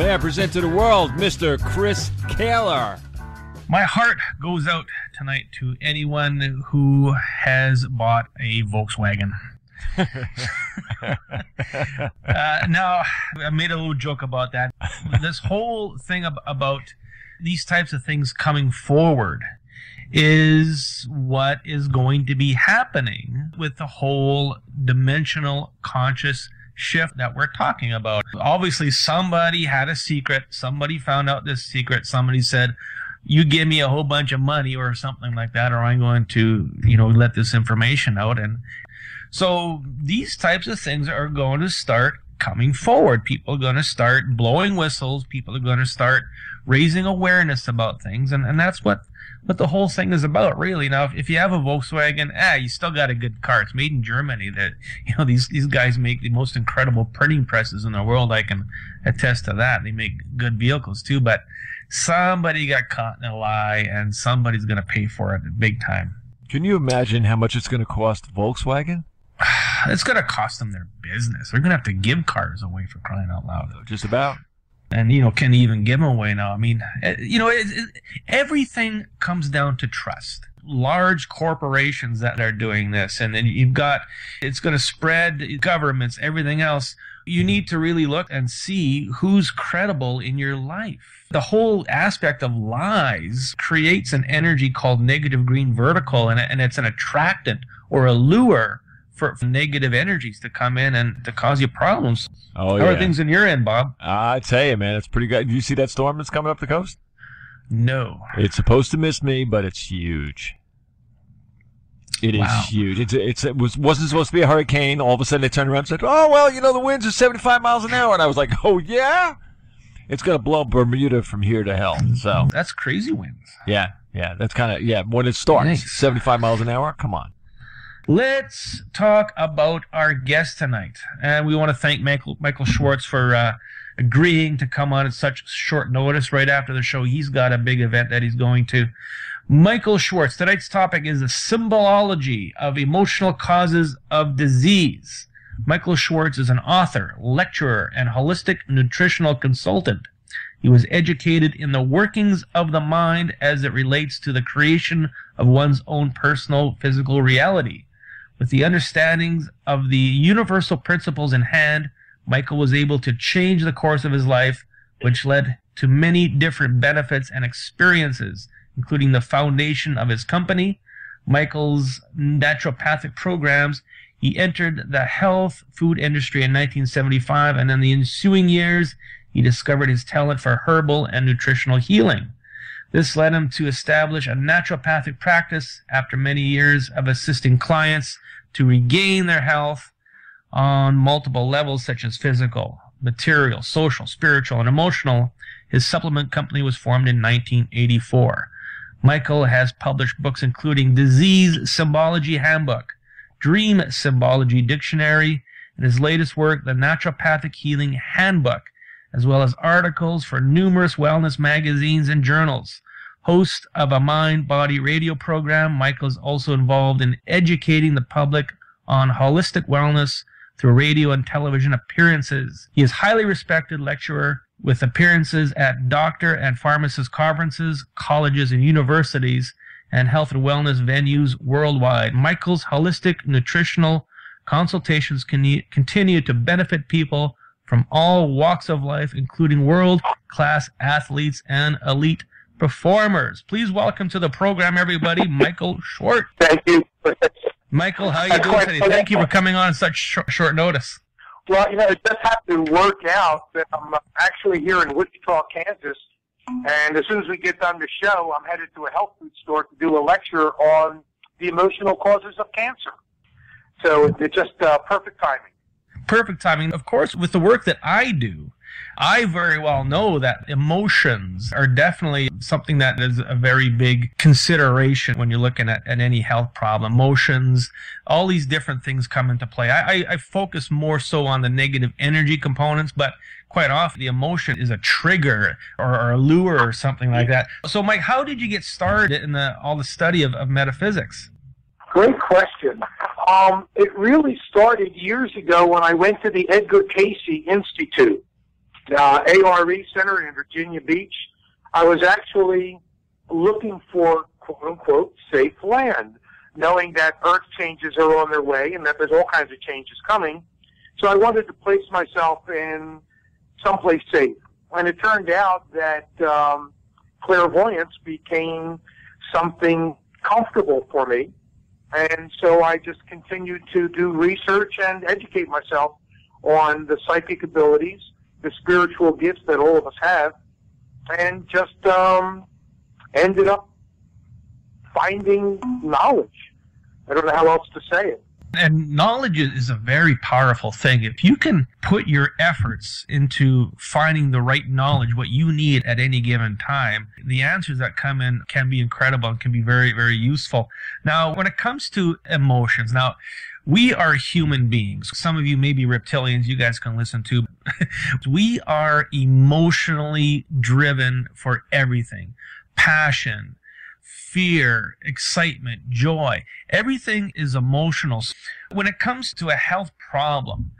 May I present to the world Mr. Chris Kehler. My heart goes out tonight to anyone who has bought a Volkswagen. Now, I made a little joke about that. This whole thing about these types of things coming forward is what is going to be happening with the whole dimensional conscious shift that we're talking about. Obviously, somebody had a secret. Somebody found out this secret. Somebody said, you give me a whole bunch of money or something like that, or I'm going to, let this information out. And so these types of things are going to start coming forward. People are going to start blowing whistles. People are going to start raising awareness about things. And that's what the whole thing is about, really. Now, if you have a Volkswagen, you still got a good car. It's made in Germany. That these guys make the most incredible printing presses in the world. I can attest to that. They make good vehicles too. But somebody got caught in a lie, and somebody's going to pay for it big time. Can you imagine how much it's going to cost Volkswagen? It's going to cost them their business. They're going to have to give cars away, for crying out loud. Just about. And, can even give them away now? I mean, everything comes down to trust. Large corporations that are doing this, and then it's going to spread, governments, everything else. You need to really look and see who's credible in your life. The whole aspect of lies creates an energy called negative green vertical, and it's an attractant or a lure for negative energies to come in and to cause you problems. Oh, How are things in your end, Bob? I tell you, man, it's pretty good. Do you see that storm that's coming up the coast? No. It's supposed to miss me, but it's huge. It is huge. It wasn't supposed to be a hurricane. All of a sudden they turned around and said, oh, well, the winds are 75 miles an hour. And I was like, oh, yeah? It's going to blow Bermuda from here to hell. So that's crazy winds. Yeah. That's kind of, when it starts, 75 miles an hour. Come on. Let's talk about our guest tonight. And we want to thank Michael Schwartz for agreeing to come on at such short notice right after the show. He's got a big event that he's going to. Michael Schwartz, tonight's topic is the symbology of emotional causes of disease. Michael Schwartz is an author, lecturer, and holistic nutritional consultant. He was educated in the workings of the mind as it relates to the creation of one's own personal physical reality. With the understandings of the universal principles in hand, Michael was able to change the course of his life, which led to many different benefits and experiences, including the foundation of his company, Michael's naturopathic programs. He entered the health food industry in 1975, and in the ensuing years, he discovered his talent for herbal and nutritional healing. This led him to establish a naturopathic practice after many years of assisting clients to regain their health on multiple levels, such as physical, material, social, spiritual, and emotional. His supplement company was formed in 1984. Michael has published books including Disease Symbology Handbook, Dream Symbology Dictionary, and his latest work, the Naturopathic Healing Handbook, as well as articles for numerous wellness magazines and journals. Host of a mind-body radio program, Michael is also involved in educating the public on holistic wellness through radio and television appearances. He is a highly respected lecturer with appearances at doctor and pharmacist conferences, colleges and universities, and health and wellness venues worldwide. Michael's holistic nutritional consultations continue to benefit people from all walks of life, including world-class athletes and elite performers. Please welcome to the program, everybody, Michael Schwartz. Thank you. Michael, how are you doing today? Thank you for coming on such short notice. Well, it just happened to work out that I'm actually here in Wichita, Kansas, and as soon as we get done the show, I'm headed to a health food store to do a lecture on the emotional causes of cancer. So it's just perfect timing. Perfect timing. Of course, with the work that I do, I very well know that emotions are definitely something that is a very big consideration when you're looking at any health problem. Emotions, all these different things come into play. I focus more so on the negative energy components, but quite often the emotion is a trigger or a lure or something like that. So, Mike, how did you get started in all the study of metaphysics? Great question. It really started years ago when I went to the Edgar Cayce Institute. ARE Center in Virginia Beach. I was actually looking for, quote-unquote, safe land, knowing that earth changes are on their way and that there's all kinds of changes coming. So I wanted to place myself in someplace safe. And it turned out that clairvoyance became something comfortable for me. And so I just continued to do research and educate myself on the psychic abilities, the spiritual gifts that all of us have, and just ended up finding knowledge. I don't know how else to say it. And knowledge is a very powerful thing. If you can put your efforts into finding the right knowledge, what you need at any given time, the answers that come in can be incredible and can be very, very useful. Now, when it comes to emotions, now, we are human beings. Some of you may be reptilians, you guys can listen to. We are emotionally driven for everything. Passion, fear, excitement, joy. Everything is emotional. When it comes to a health problem,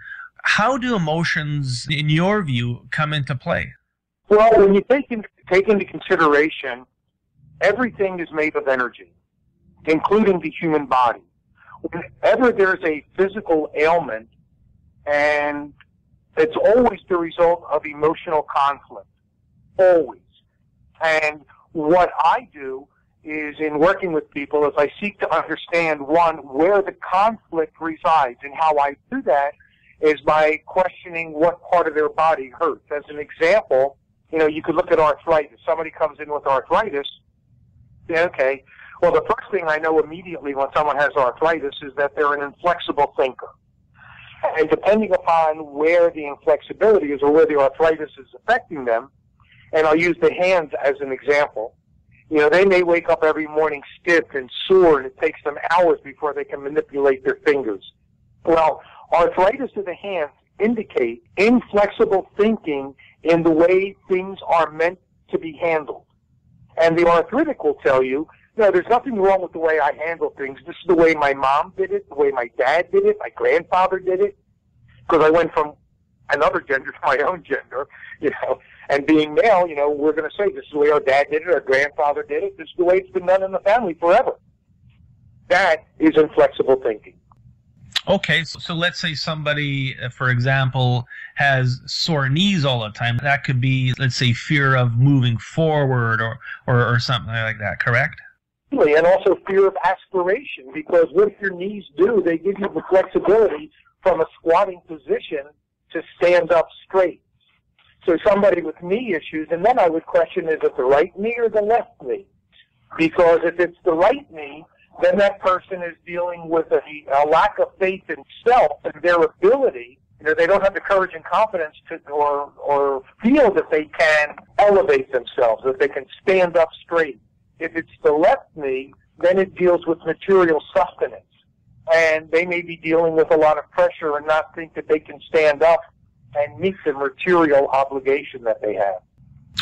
how do emotions, in your view, come into play? Well, when you take into consideration, everything is made of energy, including the human body. Whenever there's a physical ailment, and it's always the result of emotional conflict, always. And what I do is, in working with people, is I seek to understand, one, where the conflict resides, and how I do that is by questioning what part of their body hurts. As an example, you could look at arthritis. Somebody comes in with arthritis, okay, well, the first thing I know immediately when someone has arthritis is that they're an inflexible thinker. And depending upon where the inflexibility is or where the arthritis is affecting them, and I'll use the hands as an example, they may wake up every morning stiff and sore, and it takes them hours before they can manipulate their fingers. Well, arthritis of the hands indicate inflexible thinking in the way things are meant to be handled. And the arthritic will tell you, there's nothing wrong with the way I handle things. This is the way my mom did it, the way my dad did it, my grandfather did it, because I went from another gender to my own gender, and being male, we're going to say this is the way our dad did it, our grandfather did it, this is the way it's been done in the family forever. That is inflexible thinking. Okay, so let's say somebody, for example, has sore knees all the time. That could be, let's say, fear of moving forward or something like that, correct? And also fear of aspiration, because what your knees do, they give you the flexibility from a squatting position to stand up straight. So somebody with knee issues, and then I would question, is it the right knee or the left knee? Because if it's the right knee, then that person is dealing with a lack of faith in self and their ability. They don't have the courage and confidence to, or feel that they can elevate themselves, that they can stand up straight. If it's the left knee, then it deals with material sustenance. And they may be dealing with a lot of pressure and not think that they can stand up and meet the material obligation that they have.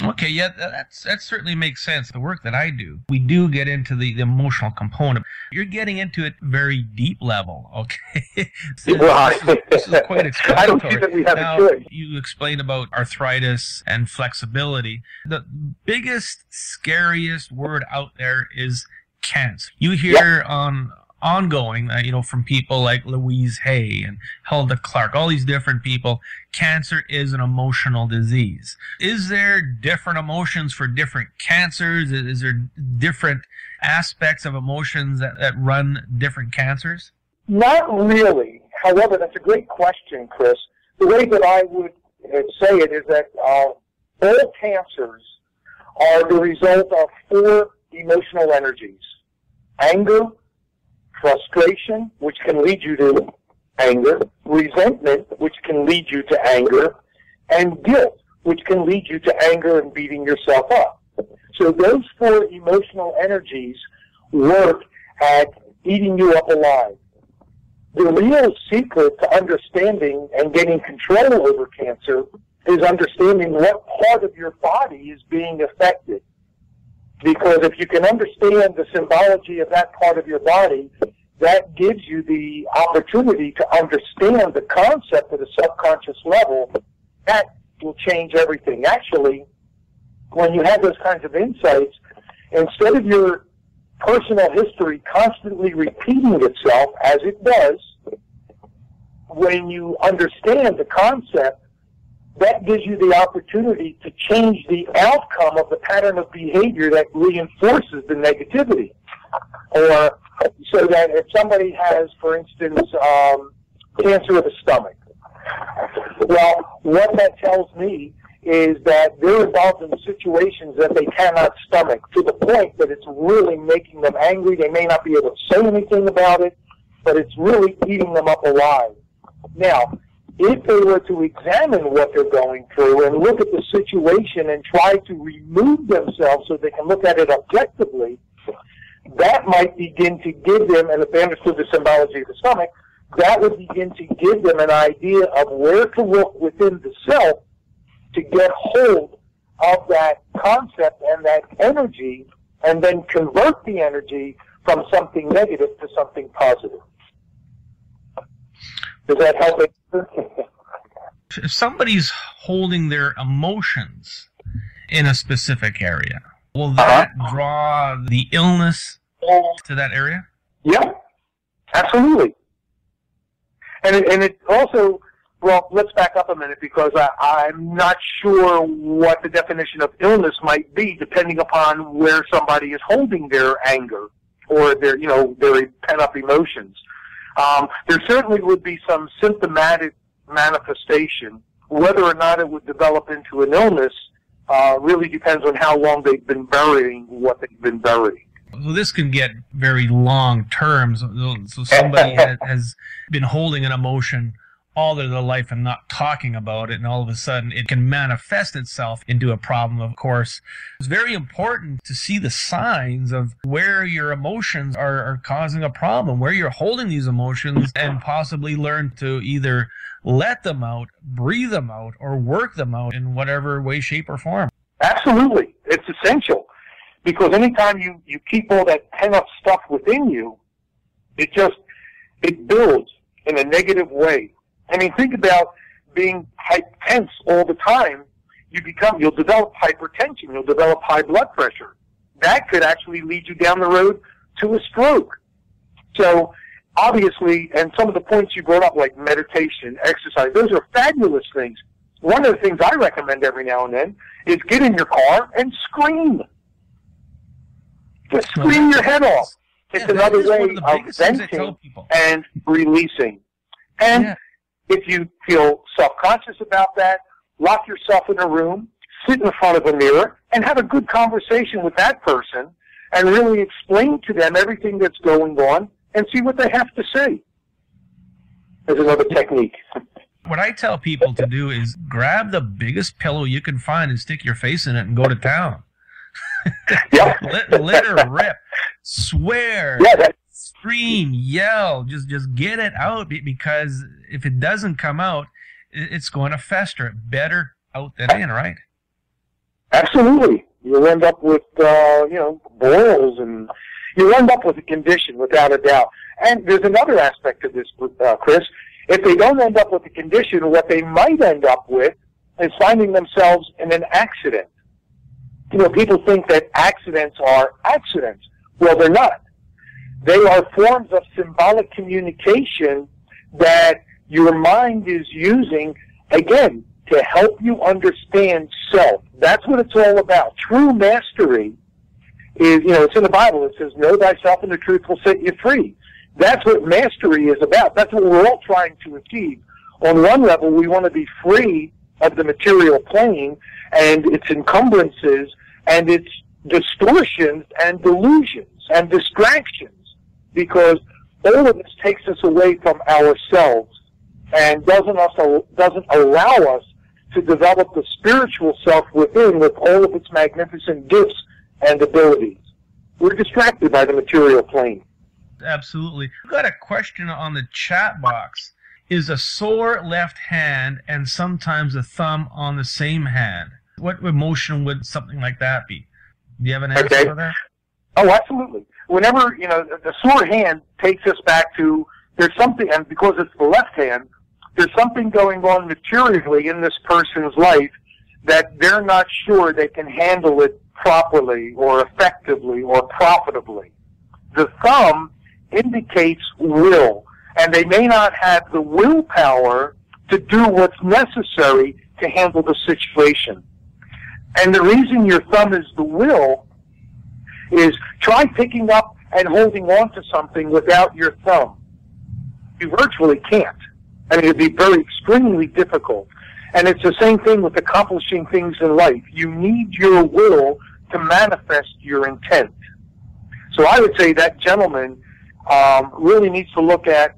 Okay, yeah, that certainly makes sense. The work that I do, we do get into the emotional component. You're getting into it very deep level, okay? This is quite explanatory. I don't think that we have a choice. You explained about arthritis and flexibility. The biggest, scariest word out there is cancer. You hear on ongoing, from people like Louise Hay and Hulda Clark, all these different people, cancer is an emotional disease. Is there different emotions for different cancers? Is there different aspects of emotions that run different cancers? Not really. However, that's a great question, Chris. The way that I would say it is that all cancers are the result of 4 emotional energies: anger, frustration, which can lead you to anger, resentment, which can lead you to anger, and guilt, which can lead you to anger and beating yourself up. So those 4 emotional energies work at eating you up alive. The real secret to understanding and getting control over cancer is understanding what part of your body is being affected. Because if you can understand the symbology of that part of your body, that gives you the opportunity to understand the concept at a subconscious level that will change everything. Actually, when you have those kinds of insights, instead of your personal history constantly repeating itself, as it does, when you understand the concept, that gives you the opportunity to change the outcome of the pattern of behavior that reinforces the negativity. Or so that if somebody has, for instance, cancer of the stomach, well, what that tells me is that they're involved in situations that they cannot stomach, to the point that it's really making them angry. They may not be able to say anything about it, but it's really eating them up alive. Now, if they were to examine what they're going through and look at the situation and try to remove themselves so they can look at it objectively, that might begin to give them, and if they understood the symbology of the stomach, that would begin to give them an idea of where to look within the self to get hold of that concept and that energy, and then convert the energy from something negative to something positive. Does that help? If somebody's holding their emotions in a specific area, will that draw the illness to that area? Yeah, absolutely. And it also, well, let's back up a minute, because I'm not sure what the definition of illness might be, depending upon where somebody is holding their anger or their pent-up emotions. There certainly would be some symptomatic manifestation. Whether or not it would develop into an illness really depends on how long they've been burying what they've been burying. So this can get very long term. So somebody has been holding an emotion all their life and not talking about it, and all of a sudden it can manifest itself into a problem, of course. It's very important to see the signs of where your emotions are causing a problem, where you're holding these emotions, and possibly learn to either let them out, breathe them out, or work them out in whatever way, shape, or form. Absolutely. It's essential. Because anytime you keep all that pent-up stuff within you, it builds in a negative way. I mean, think about being tense all the time. You'll develop hypertension. You'll develop high blood pressure. That could actually lead you down the road to a stroke. So, obviously, and some of the points you brought up, like meditation, exercise, those are fabulous things. One of the things I recommend every now and then is get in your car and scream. Just scream your head off. It's another way of venting and releasing. And if you feel self-conscious about that, lock yourself in a room, sit in front of a mirror, and have a good conversation with that person, and really explain to them everything that's going on, and see what they have to say. There's another technique. What I tell people to do is grab the biggest pillow you can find and stick your face in it and go to town. Let her rip, swear, scream, yell, just get it out, because if it doesn't come out, it's going to fester. Better out than in, right? Absolutely. You'll end up with boils, and you'll end up with a condition, without a doubt. And there's another aspect of this, Chris. If they don't end up with a condition, what they might end up with is finding themselves in an accident. People think that accidents are accidents. Well, they're not. They are forms of symbolic communication that your mind is using, again, to help you understand self. That's what it's all about. True mastery is, it's in the Bible. It says, know thyself and the truth will set you free. That's what mastery is about. That's what we're all trying to achieve. On one level, we want to be free of the material plane and its encumbrances and its distortions and delusions and distractions, because all of this takes us away from ourselves and doesn't allow us to develop the spiritual self within with all of its magnificent gifts and abilities. We're distracted by the material plane. Absolutely. We've got a question on the chat box. Is a sore left hand and sometimes a thumb on the same hand? What emotion would something like that be? Do you have an answer for that? Oh, absolutely. Whenever, the sore hand takes us back to, there's something, and because it's the left hand, there's something going on materially in this person's life that they're not sure they can handle it properly or effectively or profitably. The thumb indicates will, and they may not have the willpower to do what's necessary to handle the situation. And the reason your thumb is the will is try picking up and holding on to something without your thumb. You virtually can't. I mean, it'd be very extremely difficult. And it's the same thing with accomplishing things in life. You need your will to manifest your intent. So I would say that gentleman really needs to look at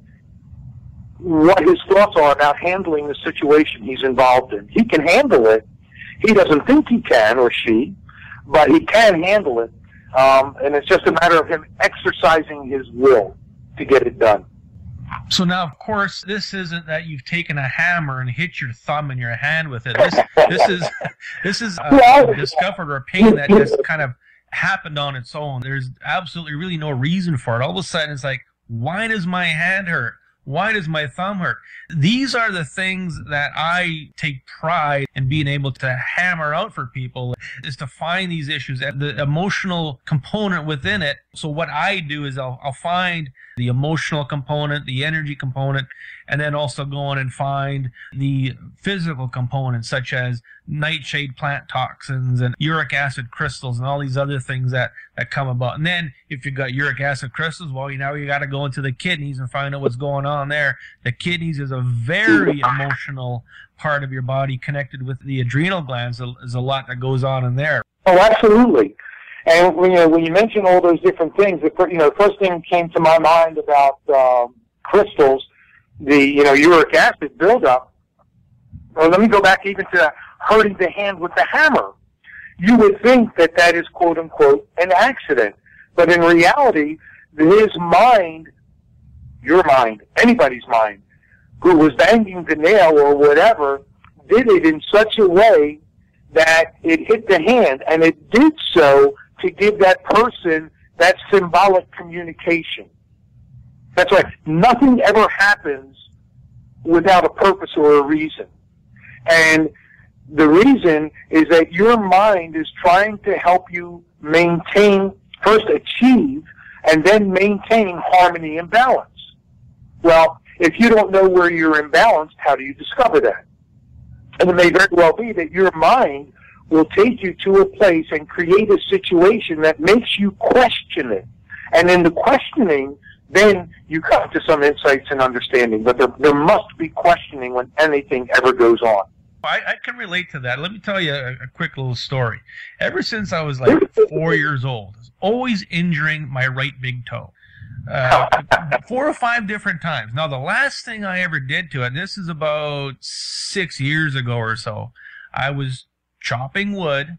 what his thoughts are about handling the situation he's involved in. He can handle it. He doesn't think he can, or she, but he can handle it. And it's just a matter of him exercising his will to get it done. So now, of course, this isn't that you've taken a hammer and hit your thumb in your hand with it. This is discovered or pain that just kind of happened on its own. There's absolutely really no reason for it. All of a sudden, it's like, why does my hand hurt? Why does my thumb hurt? These are the things that I take pride in being able to hammer out for people, is to find these issues, the emotional component within it. So what I do is I'll find the emotional component, the energy component, and then also go on and find the physical components, such as nightshade plant toxins and uric acid crystals and all these other things that come about. And then if you've got uric acid crystals, well, now you got to go into the kidneys and find out what's going on there. The kidneys is a very emotional part of your body connected with the adrenal glands. There's a lot that goes on in there. Oh, absolutely. And when you mention all those different things, the first thing came to my mind about crystals, the uric acid buildup. Well, let me go back even to hurting the hand with the hammer. You would think that that is quote unquote an accident, but in reality, his mind, your mind, anybody's mind, who was banging the nail or whatever, did it in such a way that it hit the hand, and it did so to give that person that symbolic communication. That's why nothing ever happens without a purpose or a reason. And the reason is that your mind is trying to help you maintain, first achieve, and then maintain harmony and balance. Well, if you don't know where you're imbalanced, how do you discover that? And it may very well be that your mind will take you to a place and create a situation that makes you question it. And in the questioning, then you come to some insights and understanding. But there must be questioning when anything ever goes on. I can relate to that. Let me tell you a quick little story. Ever since I was like 4 years old, I was always injuring my right big toe. 4 or 5 different times. Now, the last thing I ever did to it, this is about 6 years ago or so, I was chopping wood,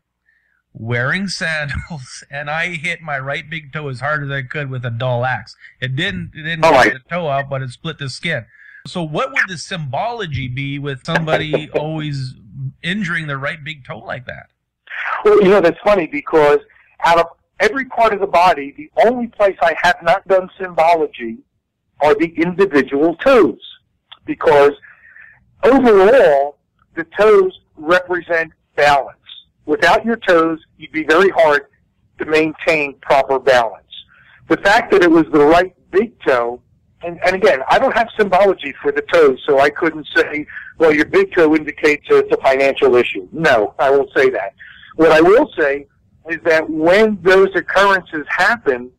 wearing sandals, and I hit my right big toe as hard as I could with a dull axe. It didn't get the toe out, but it split the skin. So what would the symbology be with somebody always injuring their right big toe like that? Well, that's funny, because out of every part of the body, the only place I have not done symbology are the individual toes. Because overall, the toes represent balance. Without your toes, you'd be very hard to maintain proper balance. The fact that it was the right big toe, and again, I don't have symbology for the toes, so I couldn't say, well, your big toe indicates it's a financial issue. No, I won't say that. What I will say is that when those occurrences happened,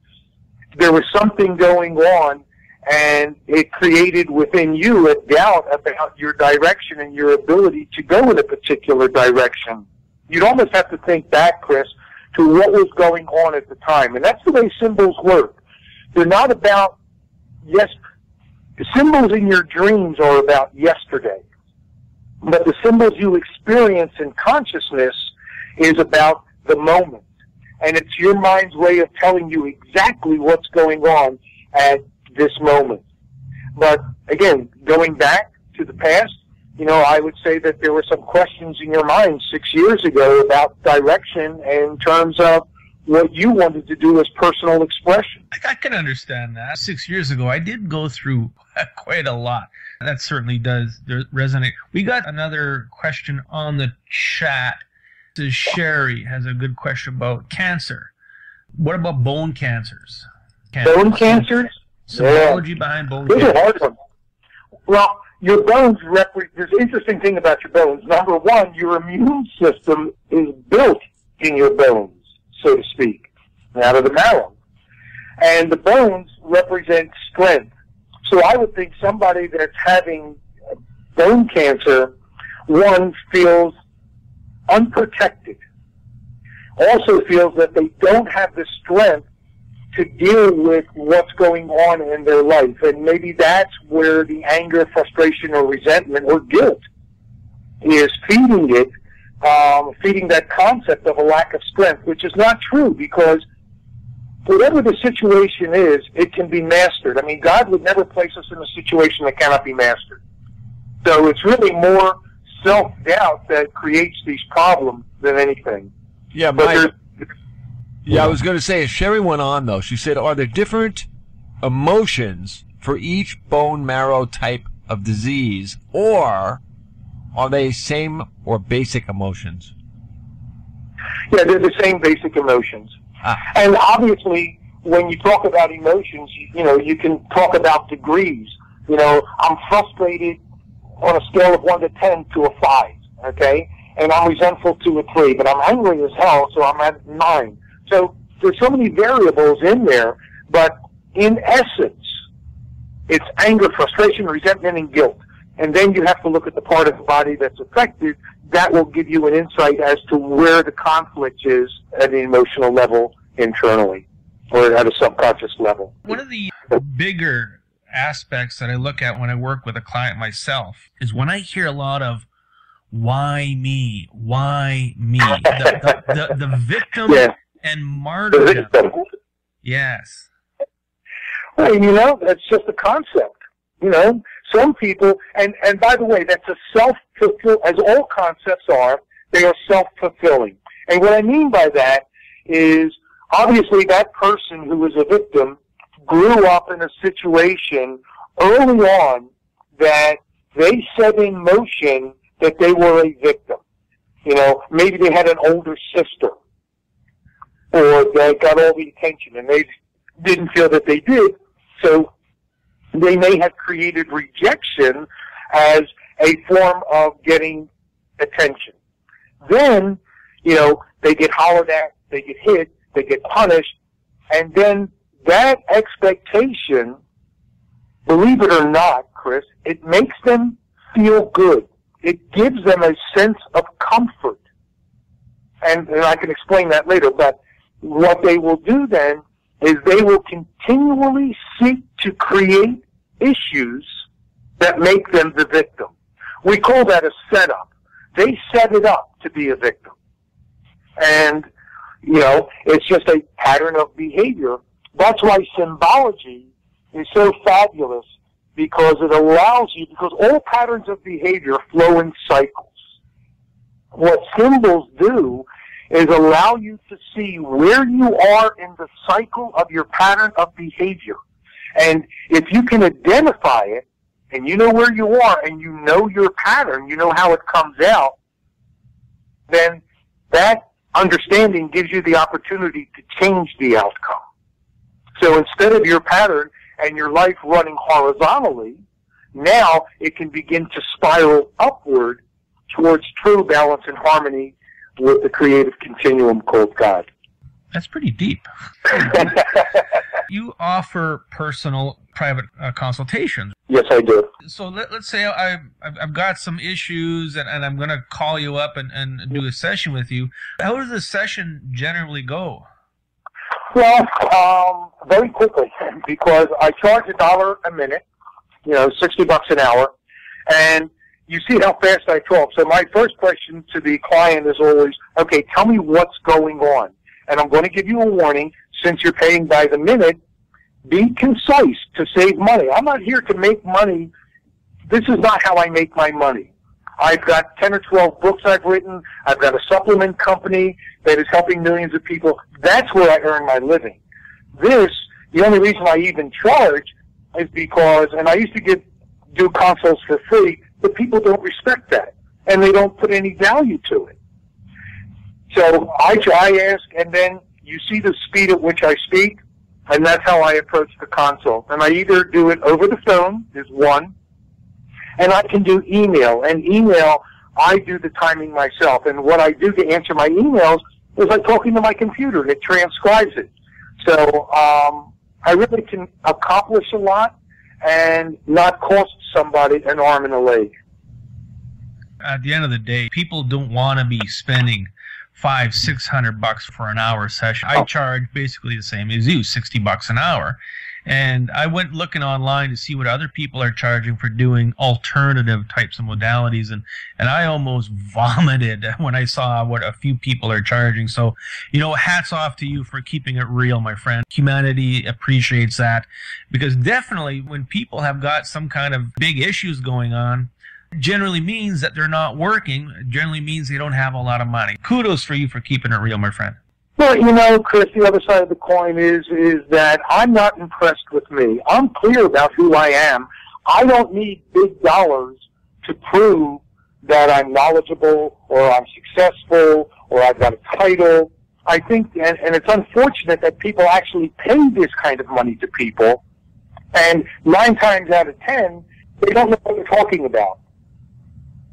there was something going on, and it created within you a doubt about your direction and your ability to go in a particular direction. You'd almost have to think back, Chris, to what was going on at the time. And that's the way symbols work. They're not about, the symbols in your dreams are about yesterday. But the symbols you experience in consciousness is about the moment. And it's your mind's way of telling you exactly what's going on at this moment. But again, going back to the past, I would say that there were some questions in your mind 6 years ago about direction in terms of what you wanted to do as personal expression. I can understand that. 6 years ago, I did go through quite a lot. That certainly does resonate. We got another question on the chat. This is Sherry has a good question about cancer. What about bone cancers? Bone cancers? Symbology behind bone Those cancers. are hard ones. Well, your bones there's an interesting thing about your bones. Number one, your immune system is built in your bones, so to speak, out of the marrow. And the bones represent strength. So I would think somebody that's having bone cancer, one, feels unprotected. Also feels that they don't have the strength to deal with what's going on in their life. And maybe that's where the anger, frustration, or resentment or guilt is feeding it, feeding that concept of a lack of strength, which is not true, because whatever the situation is, it can be mastered. I mean, God would never place us in a situation that cannot be mastered. So it's really more self-doubt that creates these problems than anything. Yeah, I was going to say, as Sherry went on, though, she said, are there different emotions for each bone marrow type of disease, or are they same or basic emotions? Yeah, they're the same basic emotions. And obviously, when you talk about emotions, you can talk about degrees. I'm frustrated on a scale of 1 to 10 to a 5, okay? And I'm resentful to a 3, but I'm angry as hell, so I'm at 9. So there's so many variables in there, but in essence, it's anger, frustration, resentment, and guilt. And then you have to look at the part of the body that's affected. That will give you an insight as to where the conflict is at an emotional level internally or at a subconscious level. One of the bigger aspects that I look at when I work with a client myself is when I hear a lot of why me, the victim and martyrdom. Yes. Well, that's just a concept. Some people, and by the way, that's a self-fulfill, as all concepts are, they are self-fulfilling. And what I mean by that is, obviously, that person who was a victim grew up in a situation early on that they set in motion that they were a victim. Maybe they had an older sister, or they got all the attention, and they didn't feel that they did, so they may have created rejection as a form of getting attention. Then, they get hollered at, they get hit, they get punished, and then that expectation, believe it or not, Chris, it makes them feel good. It gives them a sense of comfort. And I can explain that later, but what they will do then is they will continually seek to create issues that make them the victim. We call that a setup. They set it up to be a victim. And, it's just a pattern of behavior. That's why symbology is so fabulous, because it allows you, because all patterns of behavior flow in cycles. What symbols do is allow you to see where you are in the cycle of your pattern of behavior. And if you can identify it, and you know where you are, and you know your pattern, you know how it comes out, then that understanding gives you the opportunity to change the outcome. So instead of your pattern and your life running horizontally, now it can begin to spiral upward towards true balance and harmony with the creative continuum called God. That's pretty deep. You offer personal, private consultations. Yes, I do. So let's say I've got some issues and I'm going to call you up and do a session with you. How does the session generally go? Well, very quickly, because I charge $1 a minute, $60 an hour, and you see how fast I talk. So my first question to the client is always, okay, tell me what's going on. And I'm going to give you a warning. Since you're paying by the minute, be concise to save money. I'm not here to make money. This is not how I make my money. I've got 10 or 12 books I've written. I've got a supplement company that is helping millions of people. That's where I earn my living. The only reason I even charge is because, and I used to give do consults for free, but people don't respect that, and they don't put any value to it. So I ask, and then you see the speed at which I speak, and that's how I approach the consult. And I either do it over the phone, is one, and I can do email. And email, I do the timing myself. And what I do to answer my emails is like talking to my computer, and it transcribes it. So I really can accomplish a lot and not cost somebody an arm and a leg. At the end of the day, people don't want to be spending $500-600 for an hour session. I charge basically the same as you, $60 an hour. And I went looking online to see what other people are charging for doing alternative types of modalities, and I almost vomited when I saw what a few people are charging. So, you know, hats off to you for keeping it real, my friend. Humanity appreciates that, because definitely when people have got some kind of big issues going on, generally means that they're not working, generally means they don't have a lot of money. Kudos for you for keeping it real, my friend. Well, you know, Chris, the other side of the coin is that I'm not impressed with me. I'm clear about who I am. I don't need big dollars to prove that I'm knowledgeable or I'm successful or I've got a title. I think, and it's unfortunate that people actually pay this kind of money to people, and 9 times out of 10, they don't know what they're talking about.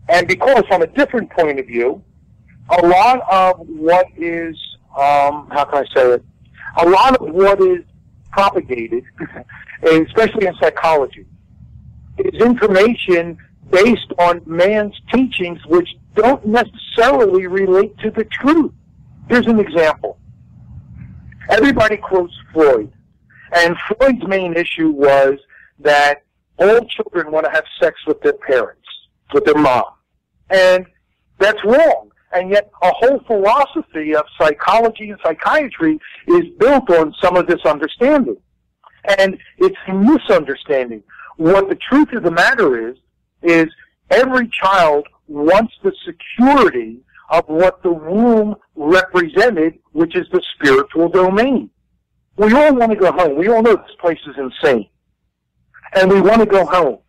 And because from a different point of view, a lot of what is, how can I say it? A lot of what is propagated, especially in psychology, is information based on man's teachings which don't necessarily relate to the truth. Here's an example. Everybody quotes Freud, and Freud's main issue was that all children want to have sex with their parents, with their mom. And that's wrong. And yet a whole philosophy of psychology and psychiatry is built on some of this understanding. And it's a misunderstanding. What the truth of the matter is every child wants the security of what the womb represented, which is the spiritual domain. We all want to go home. We all know this place is insane. And we want to go home.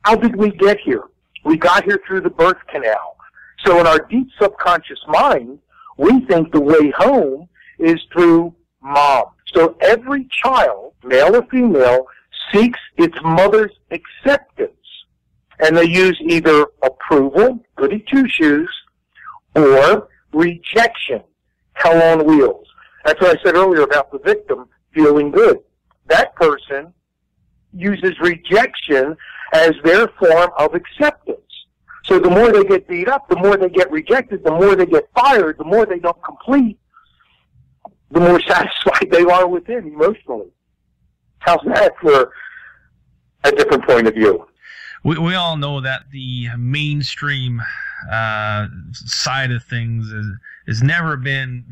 How did we get here? We got here through the birth canal. So in our deep subconscious mind, we think the way home is through mom. So every child, male or female, seeks its mother's acceptance. And they use either approval, goody two-shoes, or rejection, hell on wheels. That's what I said earlier about the victim feeling good. That person uses rejection as their form of acceptance. So the more they get beat up, the more they get rejected, the more they get fired, the more they don't complete, the more satisfied they are within emotionally. How's that for a different point of view? We all know that the mainstream side of things has never been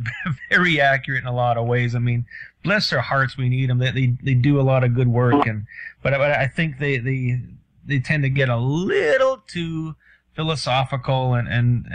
very accurate in a lot of ways. I mean, bless their hearts, we need them. They do a lot of good work, but I think they tend to get a little too philosophical and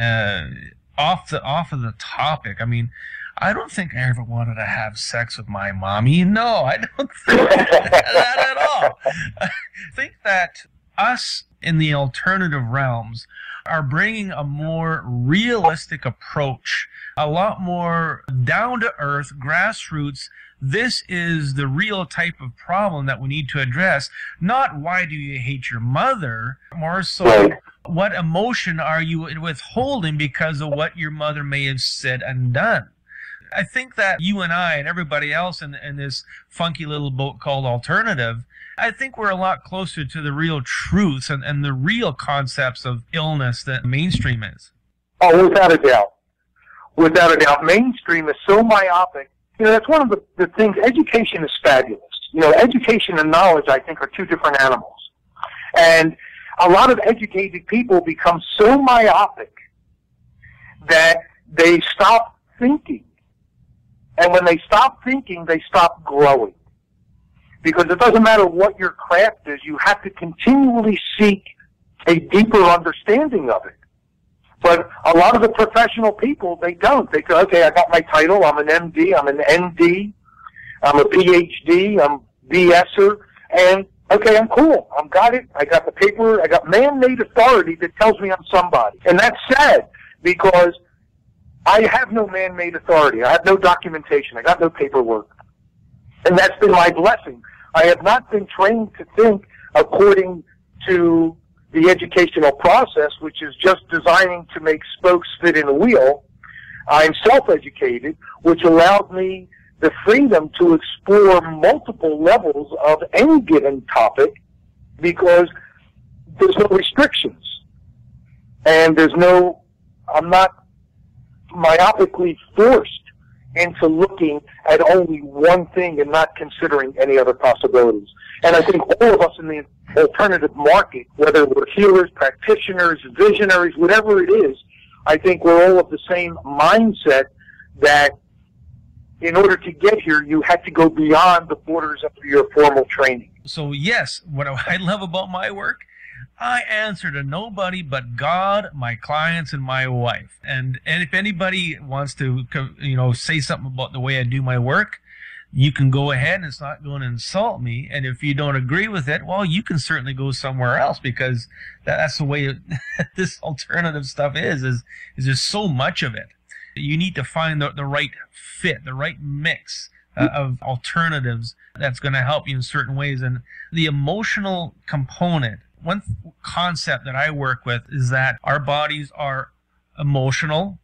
off of the topic. I mean, I don't think I ever wanted to have sex with my mommy. No, I don't think that at all. I think that us in the alternative realms are bringing a more realistic approach, a lot more down-to-earth, grassroots. This is the real type of problem that we need to address. Not why do you hate your mother, more so what emotion are you withholding because of what your mother may have said and done. I think that you and I and everybody else in this funky little boat called alternative, I think we're a lot closer to the real truths and the real concepts of illness that mainstream is. Oh, without a doubt. Without a doubt. Mainstream is so myopic. You know, that's one of the things. Education is fabulous. You know, education and knowledge, I think, are two different animals. And a lot of educated people become so myopic that they stop thinking. And when they stop thinking, they stop growing. Because it doesn't matter what your craft is, you have to continually seek a deeper understanding of it. But a lot of the professional people, they don't. They go, okay, I got my title, I'm an MD, I'm an ND, I'm a PhD, I'm BSer, and Okay, I'm cool. I've got it. I got the paper. I got man-made authority that tells me I'm somebody. And that's sad because I have no man-made authority. I have no documentation. I got no paperwork. And that's been my blessing. I have not been trained to think according to the educational process, which is just designing to make spokes fit in a wheel. I'm self-educated, which allows me the freedom to explore multiple levels of any given topic because there's no restrictions. And I'm not myopically forced into looking at only one thing and not considering any other possibilities. And I think all of us in the alternative market, whether we're healers, practitioners, visionaries, whatever it is, I think we're all of the same mindset that in order to get here, you had to go beyond the borders of your formal training. So yes, what I love about my work, I answer to nobody but God, my clients, and my wife. And if anybody wants to, say something about the way I do my work, you can go ahead, and it's not going to insult me. And if you don't agree with it, well, you can certainly go somewhere else, because that's the way this alternative stuff is there's so much of it. You need to find the right fit, the right mix of alternatives that's going to help you in certain ways. And the emotional component, one concept that I work with is that our bodies are emotional,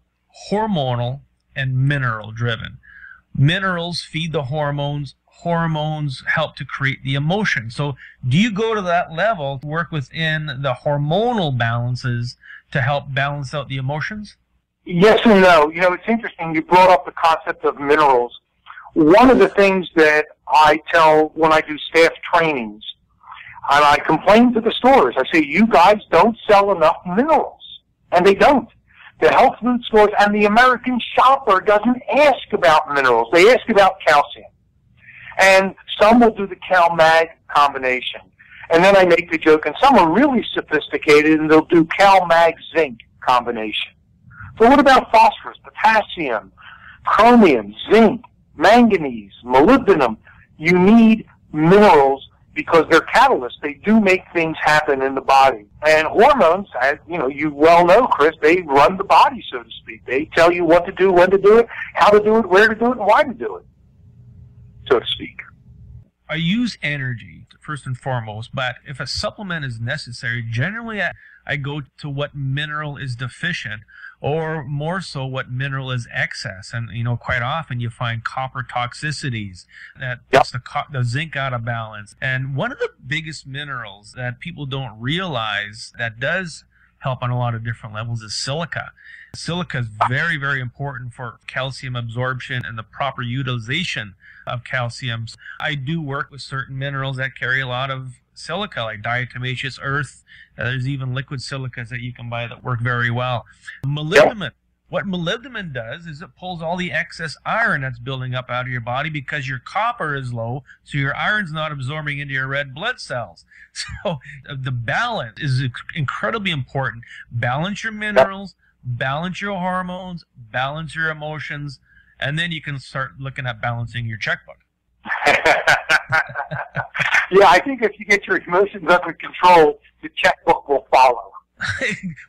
hormonal, and mineral driven. Minerals feed the hormones. Hormones help to create the emotion. So do you go to that level to work within the hormonal balances to help balance out the emotions? Yes and no. It's interesting. You brought up the concept of minerals. One of the things that I tell when I do staff trainings, and I complain to the stores, I say, you guys don't sell enough minerals. And they don't. The health food stores and the American shopper doesn't ask about minerals. They ask about calcium. And some will do the Cal-Mag combination. And then I make the joke, and some are really sophisticated, and they'll do Cal-Mag-Zinc combination. So what about phosphorus, potassium, chromium, zinc, manganese, molybdenum? You need minerals because they're catalysts. They do make things happen in the body. And hormones, as you well know, Chris, they run the body, so to speak. They tell you what to do, when to do it, how to do it, where to do it, and why to do it, so to speak. I use energy first and foremost, but if a supplement is necessary, generally I go to what mineral is deficient, or more so what mineral is excess. And quite often you find copper toxicities that puts the zinc out of balance. And one of the biggest minerals that people don't realize that does help on a lot of different levels is silica. Silica is very, very important for calcium absorption and the proper utilization of calcium. I do work with certain minerals that carry a lot of silica, like diatomaceous earth. There's even liquid silicas that you can buy that work very well. Molybdenum. What molybdenum does is it pulls all the excess iron that's building up out of your body because your copper is low, so your iron's not absorbing into your red blood cells. So the balance is incredibly important. Balance your minerals, balance your hormones, balance your emotions, and then you can start looking at balancing your checkbook. Yeah, I think if you get your emotions under control, the checkbook will follow.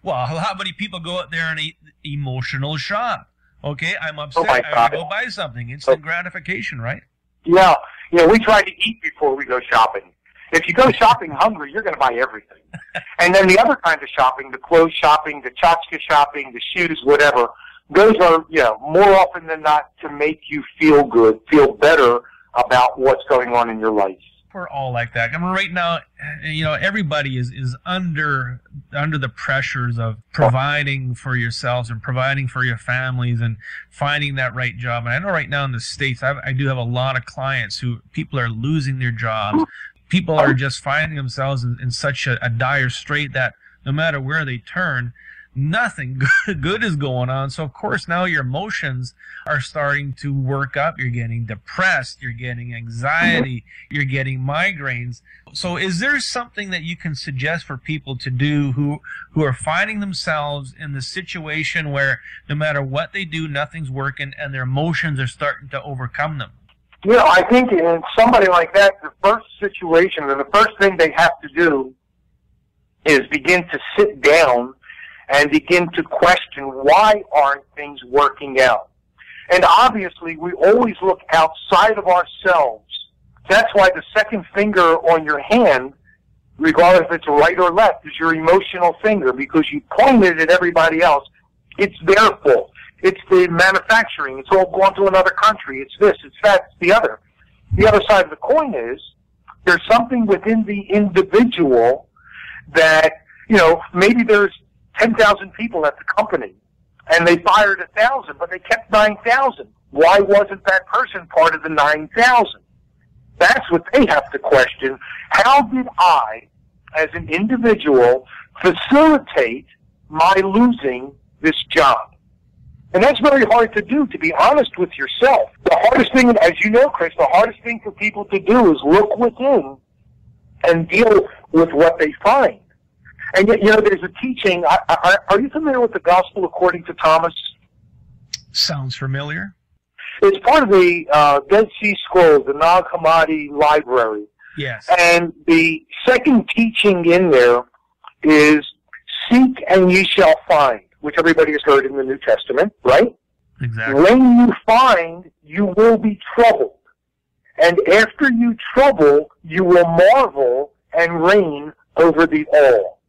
Well, how many people go out there and eat emotional shop? Okay, I'm upset. Oh, I gotta go buy something. Instant gratification, right? Yeah, we try to eat before we go shopping. If you go shopping hungry, you're going to buy everything. And then the other kind of shopping, the clothes shopping, the tchotchke shopping, the shoes, whatever, those are, more often than not to make you feel good, feel better about what's going on in your life. We're all like that. I mean, right now, everybody is under the pressures of providing for yourselves and providing for your families and finding that right job. And I know right now in the States, I do have a lot of clients who people are losing their jobs. People are just finding themselves in such a dire strait that no matter where they turn, nothing good is going on. So, of course, now your emotions are starting to work up. You're getting depressed. You're getting anxiety. You're getting migraines. So is there something that you can suggest for people to do who are finding themselves in the situation where no matter what they do, nothing's working and their emotions are starting to overcome them? You know, I think in somebody like that, the first situation and the first thing they have to do is begin to sit down and begin to question, why aren't things working out? And obviously, we always look outside of ourselves. That's why the second finger on your hand, regardless if it's right or left, is your emotional finger, because you pointed at everybody else. It's their fault. It's the manufacturing. It's all gone to another country. It's this, it's that, it's the other. The other side of the coin is there's something within the individual that, you know, maybe there's 10,000 people at the company and they fired 1,000, but they kept 9,000. Why wasn't that person part of the 9,000? That's what they have to question. How did I, as an individual, facilitate my losing this job? And that's very hard to do, to be honest with yourself. The hardest thing, as you know, Chris, the hardest thing for people to do is look within and deal with what they find. And yet, you know, there's a teaching. Are you familiar with the Gospel according to Thomas? Sounds familiar. It's part of the Dead Sea Scrolls, the Nag Hammadi library. Yes. And the second teaching in there is, seek and ye shall find, which everybody has heard in the New Testament, right? Exactly. When you find, you will be troubled. And after you trouble, you will marvel and reign over the all.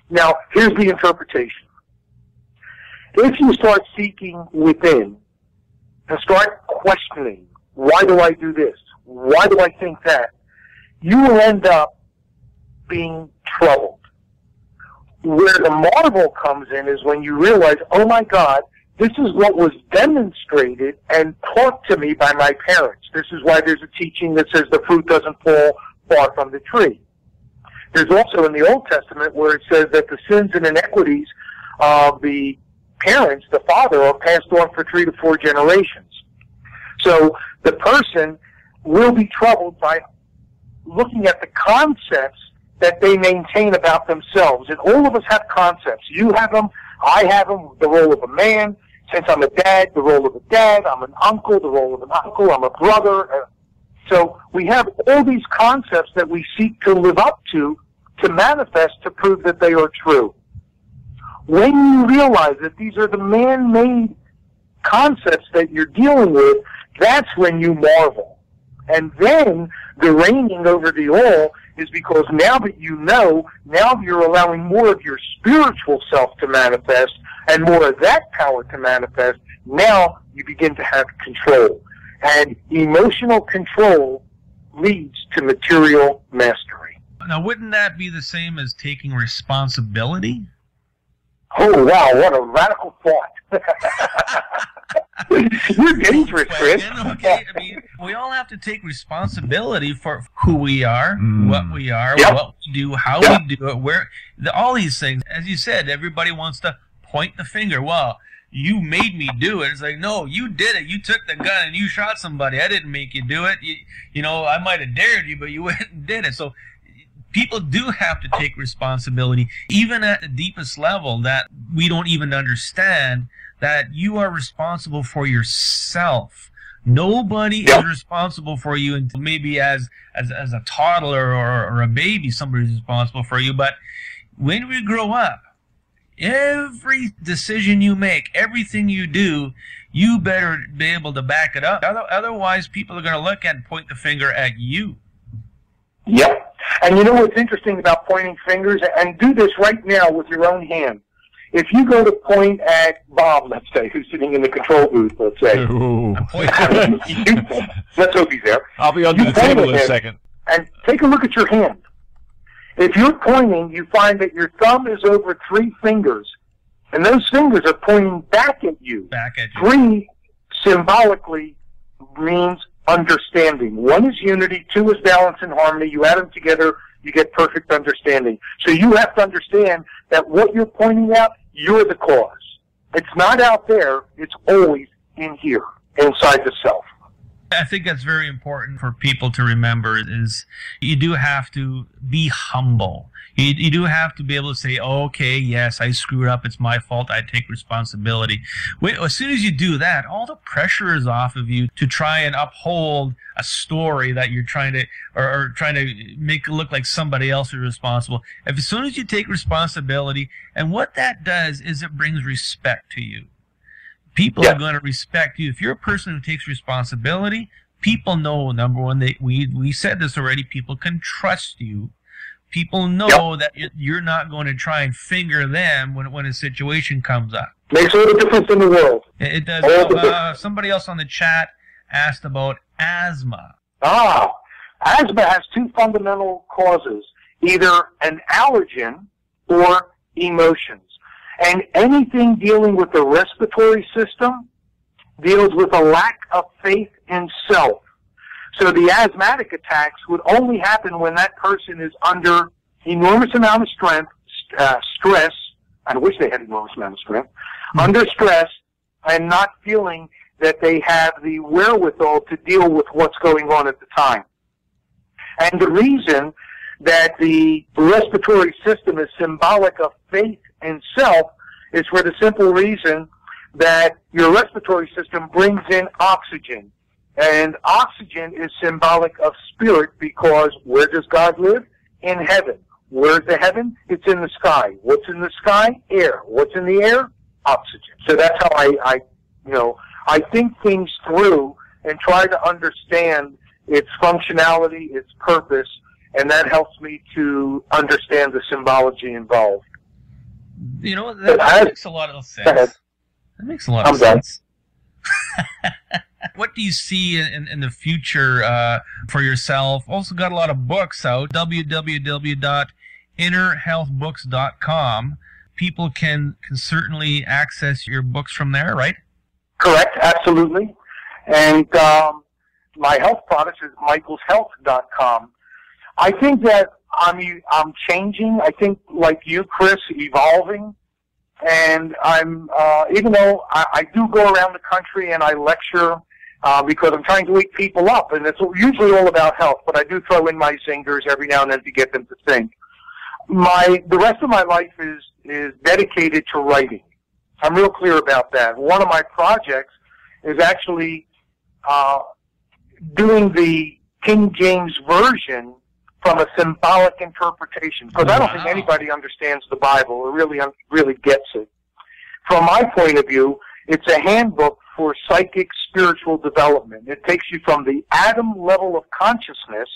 Now, here's the interpretation. If you start seeking within and start questioning, why do I do this? Why do I think that? You will end up being troubled. Where the marvel comes in is when you realize, oh my God, this is what was demonstrated and taught to me by my parents. This is why there's a teaching that says the fruit doesn't fall far from the tree. There's also in the Old Testament where it says that the sins and inequities of the parents, the father, are passed on for 3 to 4 generations. So the person will be troubled by looking at the concepts that they maintain about themselves. And all of us have concepts. You have them, I have them, the role of a man. Since I'm a dad, the role of a dad. I'm an uncle, the role of an uncle. I'm a brother. So we have all these concepts that we seek to live up to manifest, to prove that they are true. When you realize that these are the man-made concepts that you're dealing with, that's when you marvel. And then the reigning over the all is because now that you know, now you're allowing more of your spiritual self to manifest and more of that power to manifest. Now you begin to have control. And emotional control leads to material mastery. Now, wouldn't that be the same as taking responsibility? Oh, wow, what a radical thought. You're dangerous, Chris. Okay, I mean, we all have to take responsibility for who we are, what we are, what we do, how we do it, all these things. As you said, everybody wants to point the finger. Well, you made me do it. It's like, no, you did it. You took the gun and you shot somebody. I didn't make you do it. You know, I might have dared you, but you went and did it. So people do have to take responsibility, even at the deepest level that we don't even understand, that you are responsible for yourself. Nobody is responsible for you until maybe as a toddler or a baby, somebody's responsible for you. But when we grow up, every decision you make, everything you do, you better be able to back it up. Otherwise, people are going to look at and point the finger at you. Yep. And you know what's interesting about pointing fingers? And do this right now with your own hand. If you go to point at Bob, let's say, who's sitting in the control booth, let's say. Let's hope he's there. I'll be under the table in a second. And take a look at your hand. If you're pointing, you find that your thumb is over 3 fingers. And those fingers are pointing back at you. Back at you. 3 symbolically means understanding. 1 is unity, 2 is balance and harmony. You add them together, you get perfect understanding. So you have to understand that what you're pointing out, you're the cause. It's not out there, it's always in here, inside the self. I think that's very important for people to remember is you do have to be humble. You do have to be able to say, okay, yes, I screwed up. It's my fault. I take responsibility. As soon as you do that, all the pressure is off of you to try and uphold a story that you're trying to, or trying to make it look like somebody else is responsible. As soon as you take responsibility, and what that does is it brings respect to you. People are going to respect you. If you're a person who takes responsibility, people know, number one, we said this already, people can trust you. People know that you're not going to try and finger them when a situation comes up. Makes all the difference in the world. It does. Somebody else on the chat asked about asthma. Asthma has two fundamental causes, either an allergen or emotions. And anything dealing with the respiratory system deals with a lack of faith in self. So the asthmatic attacks would only happen when that person is under enormous amount of stress. I wish they had enormous amount of strength. Under stress and not feeling that they have the wherewithal to deal with what's going on at the time. And the reason that the respiratory system is symbolic of faith in self is for the simple reason that your respiratory system brings in oxygen. And oxygen is symbolic of spirit because where does God live? In heaven. Where's the heaven? It's in the sky. What's in the sky? Air. What's in the air? Oxygen. So that's how I think things through and try to understand its functionality, its purpose, and that helps me to understand the symbology involved. You know, that makes a lot of sense. That makes a lot of sense. What do you see in the future for yourself? Also got a lot of books out, www.innerhealthbooks.com. People can certainly access your books from there, right? Correct, absolutely. And my health product is michaelshealth.com. I think that I'm changing. I think, like you, Chris, evolving. And I'm, even though I do go around the country and I lecture because I'm trying to wake people up, and it's usually all about health, but I do throw in my singers every now and then to get them to think. The rest of my life is dedicated to writing. I'm real clear about that. One of my projects is actually doing the King James Version from a symbolic interpretation, because I don't think anybody understands the Bible or really gets it. From my point of view, it's a handbook for psychic spiritual development. It takes you from the atom level of consciousness,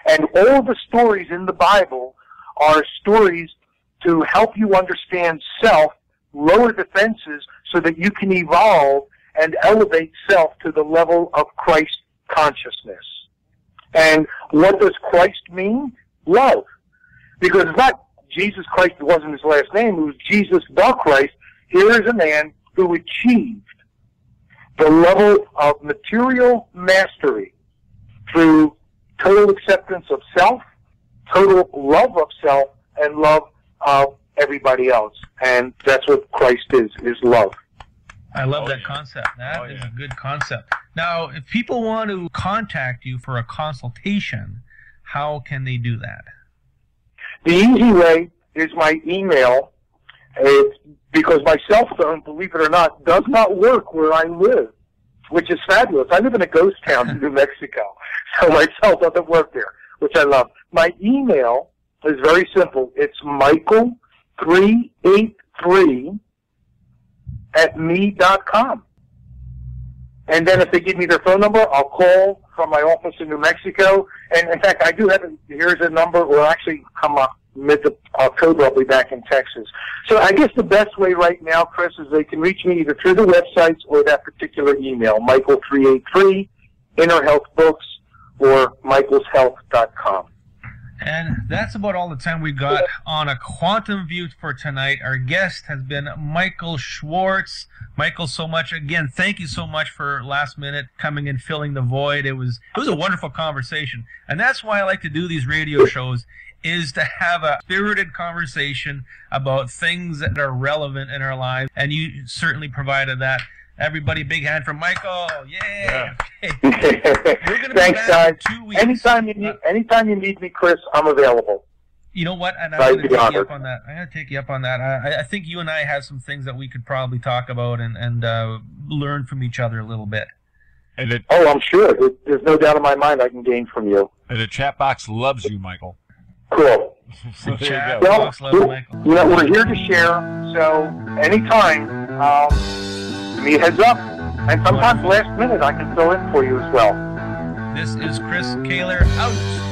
and all the stories in the Bible are stories to help you understand self, lower defenses, so that you can evolve and elevate self to the level of Christ consciousness. And what does Christ mean? Love. Because it's not Jesus Christ, it wasn't his last name, it was Jesus the Christ. Here is a man who achieved the level of material mastery through total acceptance of self, total love of self, and love of everybody else. And that's what Christ is love. I love that concept. That is a good concept. Now, if people want to contact you for a consultation, how can they do that? The easy way is my email. It's because my cell phone, believe it or not, does not work where I live, which is fabulous. I live in a ghost town in New Mexico, so my cell doesn't work there, which I love. My email is very simple. It's michael383@me.com. And then if they give me their phone number, I'll call from my office in New Mexico. And in fact, I do have here's a number, or actually come up mid-October, I'll be back in Texas. So I guess the best way right now, Chris, is they can reach me either through the websites or that particular email, Michael383, Inner Health Books, or michaelshealth.com. And that's about all the time we got on A Quantum View for tonight. Our guest has been Michael Schwartz. Michael, thank you so much for last minute coming and filling the void. It was a wonderful conversation. And that's why I like to do these radio shows, is to have a spirited conversation about things that are relevant in our lives. And you certainly provided that. Everybody, big hand for Michael. Yeah. We're gonna Thanks, guys. 2 weeks. Anytime you need me, Chris, I'm available. You know what? And I'm going to take you up on that. I'm going to take you up on that. I think you and I have some things that we could probably talk about and learn from each other a little bit. I'm sure. There's no doubt in my mind I can gain from you. And the chat box loves you, Michael. Cool. So there chat you go. box loves Michael. You know, we're here to share, so anytime, give me a heads up. And sometimes last minute I can fill in for you as well. This is Chris Kehler out.